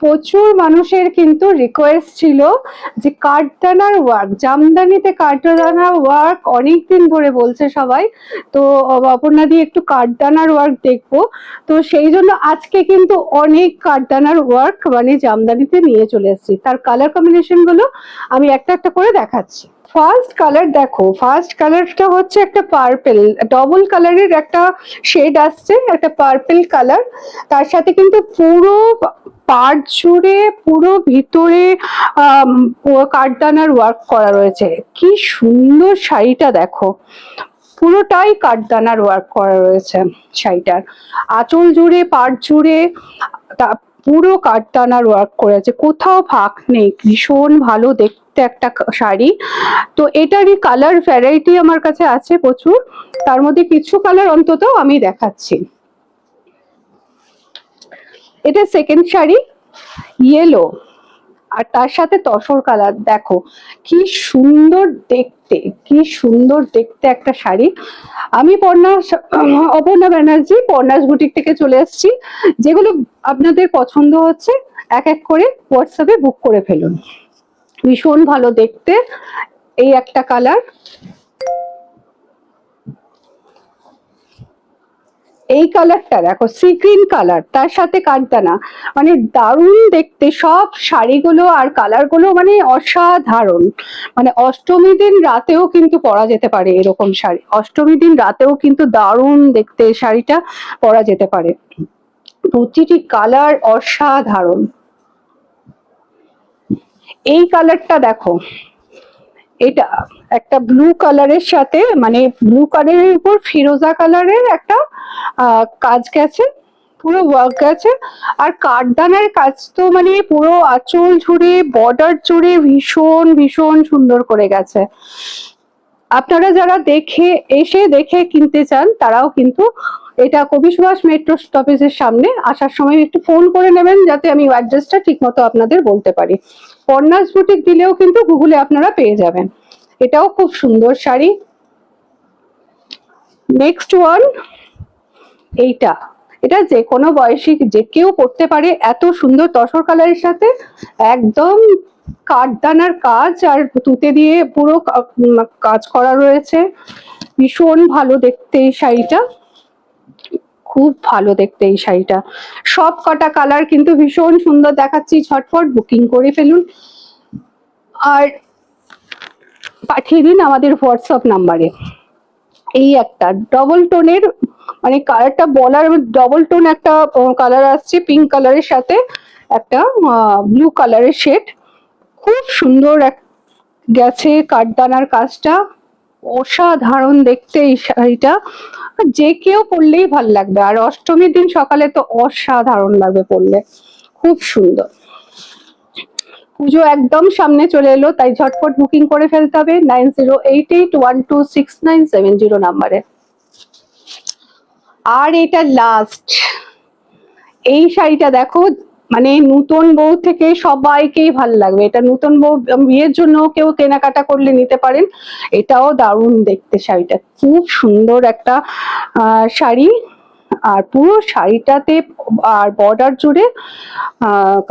প্রচুর মানুষের কিন্তু রিকোয়েস্ট ছিল যে কাঠদানার ওয়ার্ক, জামদানিতে কাঠদানার ওয়ার্ক অনেকদিন ধরে বলছে সবাই। তো অপর্ণা দি একটু কাঠদানার ওয়ার্ক দেখবো, তো সেই জন্য আজকে কিন্তু অনেক কাঠদানার ওয়ার্ক মানে জামদানিতে নিয়ে চলে এসেছি। তার কালার কম্বিনেশন গুলো আমি একটা একটা করে দেখাচ্ছি। ফার্স্ট কালার দেখো, ফার্স্ট কালারটা হচ্ছে একটা পার্পেল, ডবল কালারের একটা শেড আসছে, একটা পার্পেল কালার। তার সাথে কিন্তু পুরো পাড় জুড়ে পুরো ভিতরে কাঠদানার ওয়ার্ক করা রয়েছে। কি সুন্দর শাড়িটা দেখো, পুরোটাই কাঠদানার ওয়ার্ক করা রয়েছে শাড়িটার। আঁচল জুড়ে পাড় জুড়ে পুরো কাঠদানার ওয়ার্ক করেছে, কোথাও ফাঁক নেই। ভীষণ ভালো দেখতে একটা শাড়ি। তো এটারই কালার ভ্যারাইটি আমার কাছে আছে প্রচুর, তার মধ্যে কিছু কালার অন্তত আমি দেখাচ্ছি। এটা সেকেন্ড শাড়ি, ইয়েলো, আর তার সাথে তসর কালার। দেখো কি সুন্দর দেখতে, কি সুন্দর দেখতে একটা শাড়ি। আমি অপর্ণা ব্যানার্জি পর্ণাস বুটিক থেকে চলে এসেছি। যেগুলো আপনাদের পছন্দ হচ্ছে এক এক করে হোয়াটসঅ্যাপে বুক করে ফেলুন। ভীষণ ভালো দেখতে। এই একটা কালার, এই কালারটা দেখো সি গ্রিন কালার, তার সাথে কাঠদানা, মানে দারুণ দেখতে। সব শাড়িগুলো আর কালারগুলো মানে অসাধারণ। মানে অষ্টমী দিন রাতেও কিন্তু পরা যেতে পারে এরকম শাড়ি, অষ্টমী দিন রাতেও কিন্তু দারুণ দেখতে শাড়িটা পরা যেতে পারে। প্রতিটি কালার অসাধারণ। এই কালারটা দেখো, এটা একটা ব্লু কালারের সাথে মানে ব্লু কালারের উপর ফিরোজা কালারের একটা কাজ গেছে, পুরো ওয়ার্ক গেছে। আর কাঠদানার কাজ তো মানে পুরো আঁচল জুড়ে বর্ডার জুড়ে ভীষণ ভীষণ সুন্দর করে গেছে। আপনারা যারা দেখে কিনতে চান তারাও কিন্তু এটা কবি সুভাষ মেট্রো স্টপেজের সামনে আসার সময় একটু ফোন করে নেবেন, যাতে আমি অ্যাড্রেসটা ঠিক মতো আপনাদের বলতে পারি। পর্ণাস বুটিক দিলেও কিন্তু গুগলে আপনারা পেয়ে যাবেন। এটাও খুব সুন্দর শাড়ি। নেক্সট ওয়ান, এইটা, এটা যে কোনো বয়সী যে কেউ পড়তে পারে। এত সুন্দর তসর কালারের সাথে একদম কাঠদানার কাজ আর তুতে দিয়ে পুরো কাজ করা রয়েছে। ভীষণ ভালো দেখতে এই শাড়িটা, খুব ভালো দেখতে এই শাড়িটা। সব কটা কালার কিন্তু ভীষণ সুন্দর দেখাচ্ছি, ঝটফট বুকিং করে ফেলুন আর পাঠিয়ে দিন আমাদের হোয়াটসঅ্যাপ নাম্বারে। এই একটা ডবল টোনের মানে কালারটা বলার, ডবল টোন একটা কালার আসছে পিঙ্ক কালারের সাথে একটা ব্লু কালারের শেড। খুব সুন্দর গেছে কাঠদানার কাজটা, অসাধারণ দেখতে এই শাড়িটা। যে কেউ পরলেই ভাল লাগবে, আর অষ্টমীর দিন সকালে তো অসাধারণ লাগবে পরলে, খুব সুন্দর। পুজো একদম সামনে চলে এলো, তাই ঝটপট বুকিং করে ফেলতে হবে 9088126970 নাম্বারে। আর এটা লাস্ট, এই শাড়িটা দেখো, মানে নতুন বউ থেকে সবাইকেই ভাল লাগবে। এটা নতুন বউ বিয়ের জন্য কেউ কেনাকাটা করলে নিতে পারেন। এটাও দারুণ দেখতে শাড়িটা, খুব সুন্দর একটা শাড়ি। আর পুরো শাড়িটাতে আর বর্ডার জুড়ে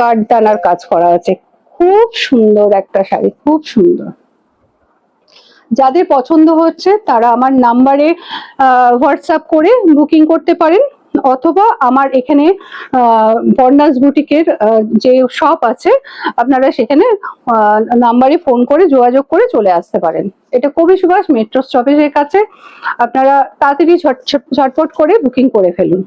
কাঠদানার কাজ করা আছে। খুব সুন্দর একটা শাড়ি, খুব সুন্দর। যাদের পছন্দ হচ্ছে তারা আমার নাম্বারে হোয়াটসঅ্যাপ করে বুকিং করতে পারেন, অথবা আমার এখানে পর্ণাস বুটিকের যে শপ আছে আপনারা সেখানে নাম্বারে ফোন করে যোগাযোগ করে চলে আসতে পারেন। এটা কবি সুভাষ মেট্রো স্টপেজের কাছে। আপনারা তাড়াতাড়ি ঝটপট করে বুকিং করে ফেলুন।